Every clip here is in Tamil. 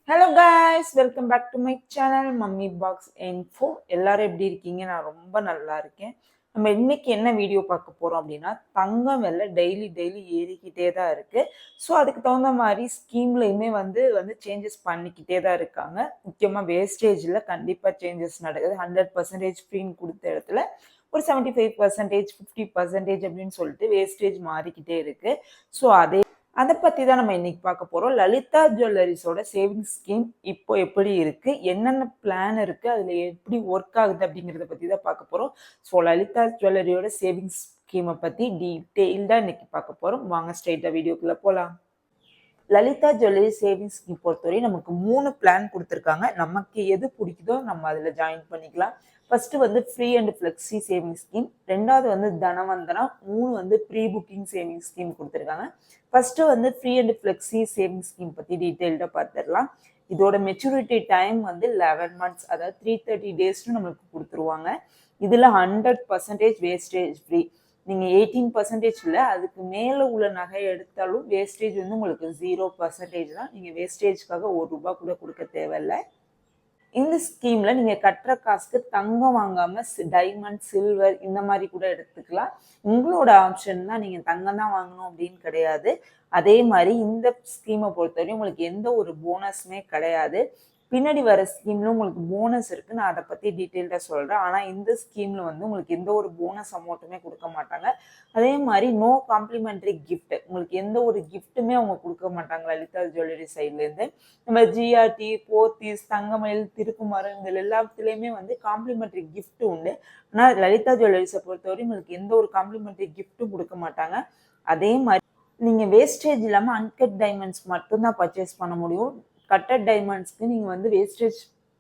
Hello guys, welcome back to my channel Mummy Box Info. எல்லாரும் எப்படி இருக்கீங்க? நான் ரொம்ப நல்லா இருக்கேன். நம்ம இன்னைக்கு என்ன வீடியோ பார்க்க போறோம் அப்படின்னா, தங்கம் விலை டெய்லி டெய்லி ஏறிக்கிட்டே தான் இருக்கு. ஸோ அதுக்கு தகுந்த மாதிரி ஸ்கீம்லையுமே வந்து சேஞ்சஸ் பண்ணிக்கிட்டே தான் இருக்காங்க. முக்கியமாக வேஸ்டேஜில் கண்டிப்பாக சேஞ்சஸ் நடக்குது. 100% ஃப்ரீன்னு கொடுத்த இடத்துல ஒரு 75%, 50% அப்படின்னு சொல்லிட்டு வேஸ்டேஜ் மாறிக்கிட்டே இருக்கு. ஸோ அதை பற்றி தான் நம்ம இன்னைக்கு பார்க்க போகிறோம். லலிதா ஜுவல்லரிஸோட சேவிங்ஸ் ஸ்கீம் இப்போ எப்படி இருக்குது, என்னென்ன பிளான் இருக்குது, அதில் எப்படி ஒர்க் ஆகுது அப்படிங்கிறத பற்றி தான் பார்க்க போகிறோம். ஸோ லலிதா ஜுவல்லரியோட சேவிங்ஸ் ஸ்கீமை பற்றி டீட்டெயில்டாக இன்னைக்கு பார்க்க போகிறோம். வாங்க ஸ்ட்ரெயிட்டாக வீடியோக்குள்ளே போகலாம். லலிதா ஜுவல்லரி சேவிங்ஸ் ஸ்கீம் பொறுத்தவரை நமக்கு 3 பிளான் கொடுத்துருக்காங்க. நமக்கு எது பிடிக்குதோ நம்ம அதில் ஜாயின் பண்ணிக்கலாம். First free and flexi saving scheme, ரெண்டாவது தனவந்தனா, 3 ப்ரீ புக்கிங் சேவிங் ஸ்கீம் கொடுத்துருக்காங்க. First free and flexi saving scheme பற்றி டீட்டெயில்டாக பார்த்துடலாம். இதோட மெச்சூரிட்டி டைம் 11 மந்த்ஸ், அதாவது 330 டேஸ்னு நம்மளுக்கு கொடுத்துருவாங்க. இதில் 100% வேஸ்டேஜ் ஃப்ரீ. நீங்கள் 18% இல்லை, அதுக்கு மேலே உள்ள நகை எடுத்தாலும் வேஸ்டேஜ் உங்களுக்கு 0% தான். நீங்கள் வேஸ்டேஜ்க்காக ₹1 கூட கொடுக்க தேவையில்லை. இந்த ஸ்கீமில் நீங்கள் கட்டுற காசுக்கு தங்கம் வாங்காமல் டைமண்ட், சில்வர் இந்த மாதிரி கூட எடுத்துக்கலாம். உங்களோட ஆப்ஷன் தான். நீங்கள் தங்கம் தான் வாங்கணும் அப்படின்னு கிடையாது. அதே மாதிரி இந்த ஸ்கீமை பொறுத்தவரையும் உங்களுக்கு எந்த ஒரு போனஸுமே கிடையாது. பின்னாடி வர ஸ்கீம்ல உங்களுக்கு போனஸ் இருக்கு, நான் அதை பத்தி டீட்டெயில்டா சொல்றேன். ஆனா இந்த ஸ்கீம்ல உங்களுக்கு எந்த ஒரு போனஸ் அமௌண்ட்டுமே கொடுக்க மாட்டாங்க. அதே மாதிரி நோ காம்ப்ளிமெண்டரி கிஃப்ட், உங்களுக்கு எந்த ஒரு கிஃப்ட்டுமே அவங்க கொடுக்க மாட்டாங்க லலிதா ஜுவல்லரி சைட்ல இருந்து. நம்ம ஜிஆர்டி, போத்தீஸ், தங்கமயில், திருக்குமரம் இந்த எல்லாத்துலேயுமே காம்ப்ளிமெண்டரி கிஃப்ட் உண்டு. ஆனால் லலிதா ஜுவல்லரிஸை பொறுத்தவரை உங்களுக்கு எந்த ஒரு காம்ப்ளிமெண்டரி கிஃப்ட்டும் கொடுக்க மாட்டாங்க. அதே மாதிரி நீங்கள் வேஸ்டேஜ் இல்லாமல் அன்கட் டைமண்ட்ஸ் மட்டும்தான் பர்ச்சேஸ் பண்ண முடியும். கட்டட் டைமண்ட்ஸ்க்கு நீங்கள் வேஸ்டேஜ்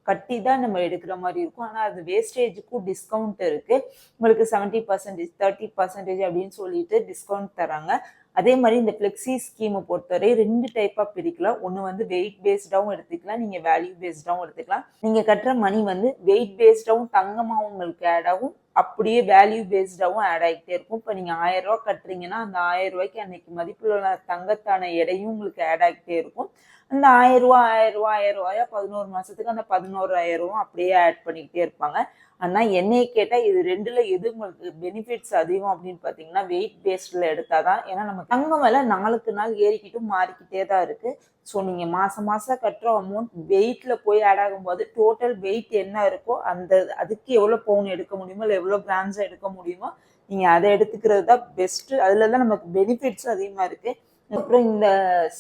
கட்டி தான் நம்ம எடுக்கிற மாதிரி இருக்கும். ஆனால் அது வேஸ்டேஜுக்கும் டிஸ்கவுண்ட் இருக்குது. உங்களுக்கு 70%, 30% அப்படின்னு சொல்லிட்டு டிஸ்கவுண்ட் தராங்க. அதே மாதிரி இந்த ஃப்ளெக்ஸி ஸ்கீமை பொறுத்தவரை 2 டைப்பாக பிரிக்கலாம். ஒன்று வெயிட் பேஸ்டாகவும் எடுத்துக்கலாம், நீங்கள் வேல்யூ பேஸ்டாகவும் எடுத்துக்கலாம். நீங்கள் கட்டுற மணி வெயிட் பேஸ்டாகவும் தங்கமாகவும் உங்களுக்கு ஆட் ஆகும், அப்படியே வேல்யூ பேஸ்டாகவும் ஆட் ஆகிட்டே இருக்கும். இப்போ நீங்கள் 1000 ரூபா கட்டுறீங்கன்னா அந்த 1000 ரூபாய்க்கு அன்னைக்கு மதிப்புள்ள தங்கத்தான எடையும் உங்களுக்கு ஆட் ஆகிட்டே இருக்கும். அந்த 1000 ரூபா 1000 ரூபா 1000 ரூபாயா 11 மாசத்துக்கு அந்த 11,000 ரூபா அப்படியே ஆட் பண்ணிக்கிட்டே இருப்பாங்க. ஆனா என்னைய கேட்டா இது ரெண்டுல எது உங்களுக்கு பெனிஃபிட்ஸ் அதிகம் அப்படின்னு பாத்தீங்கன்னா வெயிட் பேஸ்ட்ல எடுத்தாதான். ஏன்னா நம்ம தங்கம் விலை நாளுக்கு நாள் ஏறிக்கிட்டும் மாறிக்கிட்டே தான் இருக்கு. ஸோ நீங்க மாசம் மாசம் கட்டுற அமௌண்ட் வெயிட்ல போய் ஆட் ஆகும்போது டோட்டல் வெயிட் என்ன இருக்கோ அதுக்கு எவ்வளவு பவுன் எடுக்க முடியுமோ இல்லை எவ்வளவு கிராம்ஸ் எடுக்க முடியுமோ நீங்க அதை எடுத்துக்கிறது தான் பெஸ்ட். அதுல தான் நமக்கு பெனிஃபிட்ஸ் அதிகமா இருக்கு. அப்புறம் இந்த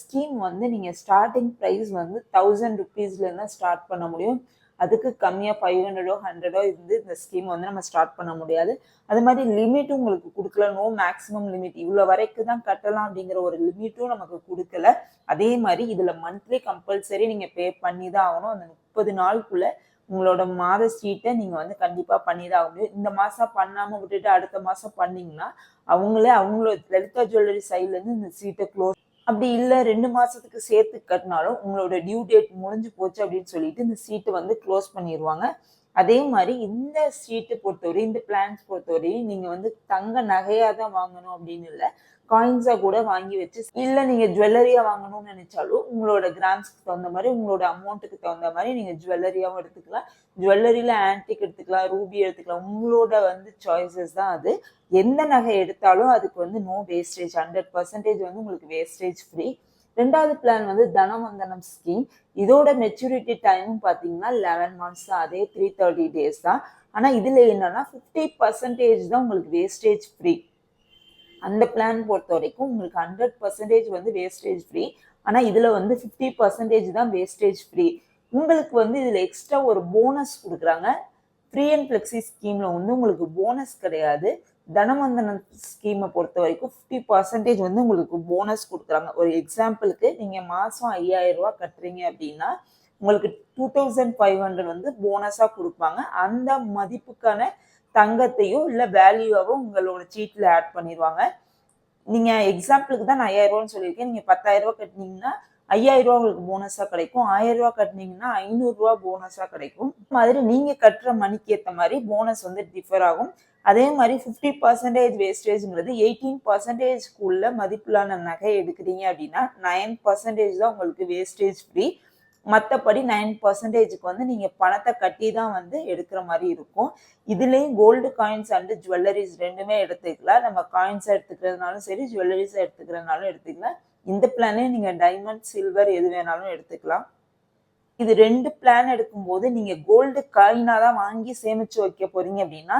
ஸ்கீம் நீங்கள் ஸ்டார்டிங் ப்ரைஸ் 1000 ருபீஸ்லேருந்து தான் ஸ்டார்ட் பண்ண முடியும். அதுக்கு கம்மியாக 500 100 இருந்து இந்த ஸ்கீம் நம்ம ஸ்டார்ட் பண்ண முடியாது. அது மாதிரி லிமிட்டும் உங்களுக்கு கொடுக்கல. நோ மேக்ஸிமம் லிமிட், இவ்வளோ வரைக்கும் தான் கட்டலாம் அப்படிங்கிற ஒரு லிமிட்டும் நமக்கு கொடுக்கல. அதே மாதிரி இதில் மந்த்லி கம்பல்சரி நீங்கள் பே பண்ணி தான் ஆகணும். அந்த 30 நாளுக்குள்ள உங்களோட மாத சீட்டை நீங்கள் கண்டிப்பாக பண்ணி தான் ஆக முடியும். இந்த மாதம் பண்ணாமல் விட்டுட்டு அடுத்த மாதம் பண்ணிங்கன்னா அவங்களோட லலிதா ஜுவல்லரி சைட்லேருந்து இந்த சீட்டை க்ளோஸ், அப்படி இல்லை 2 மாதத்துக்கு சேர்த்து கட்டினாலும் உங்களோட டியூ டேட் முடிஞ்சு போச்சு அப்படின்னு சொல்லிட்டு இந்த சீட்டை க்ளோஸ் பண்ணிடுவாங்க. அதே மாதிரி இந்த சீட்டு பொறுத்தவரை, இந்த பிளான்ஸ் பொறுத்தவரை நீங்கள் தங்க நகையாக தான் வாங்கணும் அப்படின்னு இல்லை, காயின்ஸா கூட வாங்கி வச்சு, இல்லை நீங்க ஜுவல்லரியா வாங்கணும்னு நினைச்சாலும் உங்களோட கிராம்ஸ்க்கு தகுந்த மாதிரி உங்களோட அமௌண்ட்டுக்கு தகுந்த மாதிரி நீங்க ஜுவல்லரியாவும் எடுத்துக்கலாம். ஜுவல்லரியில ஆன்டிக் எடுத்துக்கலாம், ரூபி எடுத்துக்கலாம். உங்களோட சாய்ஸஸ் தான் அது. எந்த நகை எடுத்தாலும் அதுக்கு நோ வேஸ்டேஜ், 100% உங்களுக்கு வேஸ்டேஜ் ஃப்ரீ. ரெண்டாவது பிளான் தனவந்தனம் ஸ்கீம். இதோட மெச்சூரிட்டி டைமும் பார்த்தீங்கன்னா 11 மந்த்ஸ் தான், அதே 330 டேஸ் தான். ஆனால் இதில் என்னன்னா 50% தான் உங்களுக்கு வேஸ்டேஜ் ஃப்ரீ. அந்த பிளான் பொறுத்த வரைக்கும் உங்களுக்கு 100% வேஸ்டேஜ் ஃப்ரீ. ஆனால் இதில் 50% தான் வேஸ்டேஜ் ஃப்ரீ. உங்களுக்கு இதில் எக்ஸ்ட்ரா ஒரு போனஸ் கொடுக்குறாங்க. ஃப்ரீ அண்ட் ஃப்ளெக்ஸி ஸ்கீமில் உங்களுக்கு போனஸ் கிடையாது. தனவந்தன ஸ்கீமை பொறுத்த வரைக்கும் 50% உங்களுக்கு போனஸ் கொடுக்குறாங்க. ஒரு எக்ஸாம்பிளுக்கு நீங்கள் மாதம் 5000 ரூபா கட்டுறீங்க அப்படின்னா உங்களுக்கு 2500 போனஸாக கொடுப்பாங்க. அந்த மதிப்புக்கான தங்கத்தையோ இல்லை வேல்யூவாவோ உங்களோட சீட்டில் ஆட் பண்ணிடுவாங்க. நீங்கள் எக்ஸாம்பிளுக்கு தான் நான் 5000 ரூபான்னு சொல்லியிருக்கேன். நீங்கள் 10,000 ரூபா கட்டினீங்கன்னா 5000 ரூபா உங்களுக்கு போனஸாக கிடைக்கும். 1000 ரூபா கட்டினீங்கன்னா 500 ரூபா போனஸாக கிடைக்கும். மாதிரி நீங்கள் கட்டுற மணிக்கு ஏற்ற மாதிரி போனஸ் டிஃபர் ஆகும். அதே மாதிரி 50% வேஸ்டேஜ்ங்கிறது 18%க்குள்ள மதிப்பிலான நகை எடுக்கிறீங்க அப்படின்னா 9% தான் உங்களுக்கு வேஸ்டேஜ் ஃப்ரீ. மற்றபடி 9%க்கு வந்து நீங்கள் பணத்தை கட்டி தான் வந்து எடுக்கிற மாதிரி இருக்கும். இதுலேயும் கோல்டு காயின்ஸ் அண்ட் ஜுவல்லரிஸ் ரெண்டுமே எடுத்துக்கலாம். நம்ம காயின்ஸாக எடுத்துக்கிறதுனாலும் சரி, ஜுவல்லரிஸாக எடுத்துக்கிறதுனாலும் எடுத்துக்கலாம். இந்த பிளானே நீங்கள் டைமண்ட், சில்வர் எது வேணாலும் எடுத்துக்கலாம். இது 2 பிளான் எடுக்கும்போது நீங்கள் கோல்டு காயினாக தான் வாங்கி சேமித்து வைக்க போகிறீங்க அப்படின்னா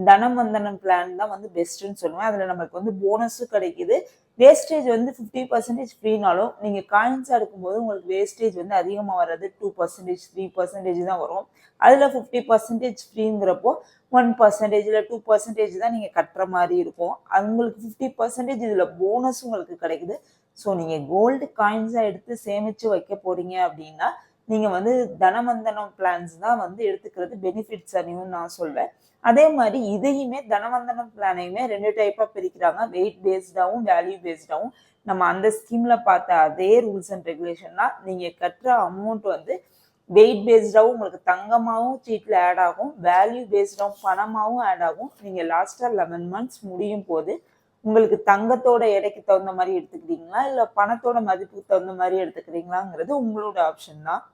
தனவந்தனம் பிளான் தான் வந்து பெஸ்ட்டுன்னு சொல்லுவேன். அதில் நம்மளுக்கு வந்து போனஸும் கிடைக்குது. வேஸ்டேஜ் வந்து 50% ஃப்ரீனாலும் நீங்கள் காயின்ஸாக எடுக்கும்போது உங்களுக்கு வேஸ்டேஜ் வந்து அதிகமாக வர்றது 2%, 3% தான் வரும். அதில் 50% ஃப்ரீங்கிறப்போ 1% இல்லை 2% தான் நீங்கள் கட்டுற மாதிரி இருக்கும். உங்களுக்கு 50% இதில் போனஸ் உங்களுக்கு கிடைக்குது. ஸோ நீங்கள் கோல்டு காயின்ஸாக எடுத்து சேமித்து வைக்க போகிறீங்க அப்படின்னா நீங்கள் வந்து தனவந்தனம் பிளான்ஸ் தான் வந்து எடுத்துக்கிறது பெனிஃபிட்ஸ் அதிகம்னு நான் சொல்வேன். அதே மாதிரி இதையுமே தனவந்தனம் பிளானையுமே 2 டைப்பாக பிரிக்கிறாங்க. வெயிட் பேஸ்டாகவும் வேல்யூ பேஸ்டாகவும். நம்ம அந்த ஸ்கீமில் பார்த்த அதே ரூல்ஸ் அண்ட் ரெகுலேஷன் தான். நீங்கள் கட்டுற அமௌண்ட் வந்து வெயிட் பேஸ்டாகவும் உங்களுக்கு தங்கமாகவும் சீட்டில் ஆட் ஆகும், வேல்யூ பேஸ்டாகவும் பணமாகவும் ஆட் ஆகும். நீங்கள் லாஸ்ட்டாக 11 months முடியும் போது உங்களுக்கு தங்கத்தோட எடைக்கு தகுந்த மாதிரி எடுத்துக்கிறீங்களா இல்லை பணத்தோட மதிப்புக்கு தகுந்த மாதிரி எடுத்துக்கிறீங்களாங்கிறது உங்களோட ஆப்ஷன் தான்.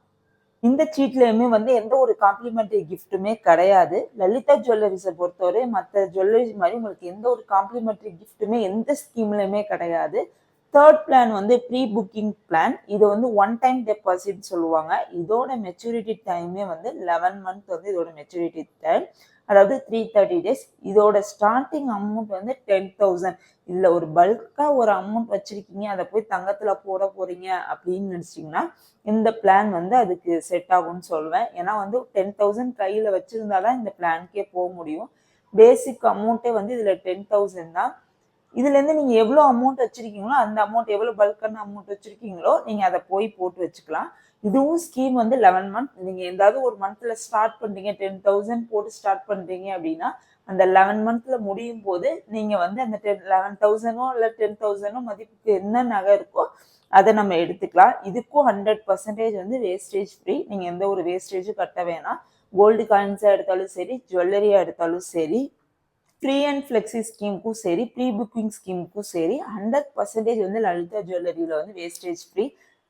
இந்த சீட்லயுமே வந்து எந்த ஒரு காம்ப்ளிமெண்டரி கிஃப்ட்டுமே கிடையாது. லலிதா ஜுவல்லரிஸை பொறுத்தவரை மற்ற ஜுவல்லரிஸ் மாதிரி உங்களுக்கு எந்த ஒரு காம்ப்ளிமெண்டரி கிஃப்ட்டுமே எந்த ஸ்கீம்லையுமே கிடையாது. தேர்ட் பிளான் வந்து ப்ரீ புக்கிங் பிளான். இது வந்து 1 டைம் டெபாசிட் சொல்லுவாங்க. இதோட மெச்சூரிட்டி டைமே வந்து 11 months வந்து இதோட மெச்சூரிட்டி டைம், அதாவது 330 days. இதோட ஸ்டார்டிங் அமௌண்ட் வந்து 10,000. இதில் ஒரு பல்காக ஒரு அமௌண்ட் வச்சுருக்கீங்க, அதை போய் தங்கத்தில் போட போகிறீங்க அப்படின்னு நினச்சிங்கன்னா இந்த பிளான் வந்து அதுக்கு செட் ஆகும்னு சொல்லுவேன். ஏன்னா வந்து 10,000 கையில் வச்சுருந்தா தான் இந்த பிளான்க்கே போக முடியும். பேசிக் அமௌண்ட்டே வந்து இதில் 10,000 தான். இதுலேருந்து நீங்கள் எவ்வளோ அமௌண்ட் வச்சுருக்கீங்களோ அந்த அமௌண்ட், எவ்வளோ பல்கான அமௌண்ட் வச்சுருக்கீங்களோ நீங்கள் அதை போய் போட்டு வச்சுக்கலாம். இதுவும் ஸ்கீம் வந்து 11 months. நீங்கள் எதாவது ஒரு மந்த்தில் ஸ்டார்ட் பண்ணுறீங்க, 10,000 போட்டு ஸ்டார்ட் பண்ணுறீங்க அப்படின்னா அந்த 11 monthsல முடியும் போது நீங்கள் வந்து அந்த 11,000 இல்லை 10,000 மதிப்புக்கு என்ன நகை இருக்கோ அதை நம்ம எடுத்துக்கலாம். இதுக்கும் 100% வந்து வேஸ்டேஜ் ஃப்ரீ. நீங்கள் எந்த ஒரு வேஸ்டேஜும் கட்ட வேணாம். கோல்டு காயின்ஸாக எடுத்தாலும் சரி, ஜுவல்லரியாக எடுத்தாலும் சரி, ஃப்ரீ அண்ட் ஃப்ளெக்ஸி ஸ்கீமுக்கும் சரி, ப்ரீ புக்கிங் ஸ்கீமுக்கும் சரி 100% வந்து லலிதா ஜுவல்லரியில் வந்து வேஸ்டேஜ் ஃப்ரீ.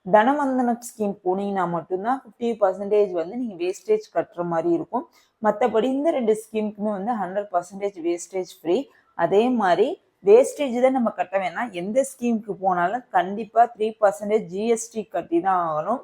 தனவந்தனம் ஸ்கீம் போனீங்கன்னா மட்டும்தான் 50% வந்து நீங்கள் வேஸ்டேஜ் கட்டுற மாதிரி இருக்கும். மற்றபடி இந்த 2 ஸ்கீமுக்குமே வந்து 100% வேஸ்டேஜ் ஃப்ரீ. அதே மாதிரி வேஸ்டேஜ் தான் நம்ம கட்ட வேணாம். எந்த ஸ்கீமுக்கு போனாலும் கண்டிப்பாக 3% ஜிஎஸ்டி கட்டி தான் ஆகணும்.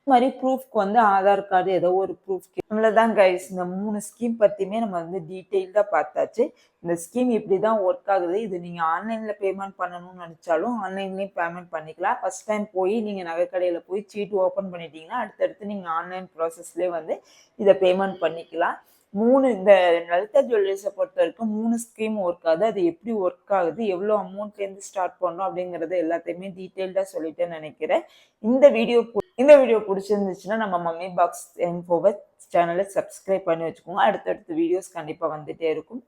மாதிரி ப்ரூஃப்க்கு வந்து ஆதார் கார்டு ஏதோ ஒரு ப்ரூஃப். அவ்வளோதான் கைஸ். இந்த 3 ஸ்கீம் பற்றியுமே நம்ம வந்து டீட்டெயில்டாக பார்த்தாச்சு. இந்த ஸ்கீம் இப்படி தான் ஒர்க் ஆகுது. இது நீங்கள் ஆன்லைனில் பேமெண்ட் பண்ணணும்னு நினச்சாலும் ஆன்லைன்லேயும் பேமெண்ட் பண்ணிக்கலாம். ஃபஸ்ட் டைம் போய் நீங்கள் நகைக்கடையில் போய் சீட்டு ஓப்பன் பண்ணிட்டீங்கன்னா அடுத்தடுத்து நீங்கள் ஆன்லைன் ப்ராசஸ்லேயே வந்து இதை பேமெண்ட் பண்ணிக்கலாம். இந்த லலிதா ஜுவல்லரிஸை பொறுத்த வரைக்கும் 3 ஸ்கீம் ஒர்க் ஆகுது. அது எப்படி ஒர்க் ஆகுது, எவ்வளோ அமௌண்ட்லேருந்து ஸ்டார்ட் பண்ணணும் அப்படிங்கிறது எல்லாத்தையுமே டீட்டெயில்டாக சொல்லிட்டேன்னு நினைக்கிறேன். இந்த வீடியோ பிடிச்சிருந்துச்சுன்னா நம்ம மம்மி பாக்ஸ் இன்ஃபோவை சேனலை சப்ஸ்கிரைப் பண்ணி வச்சுக்கோங்க. அடுத்தடுத்த வீடியோஸ் கண்டிப்பாக வந்துகிட்டே இருக்கும்.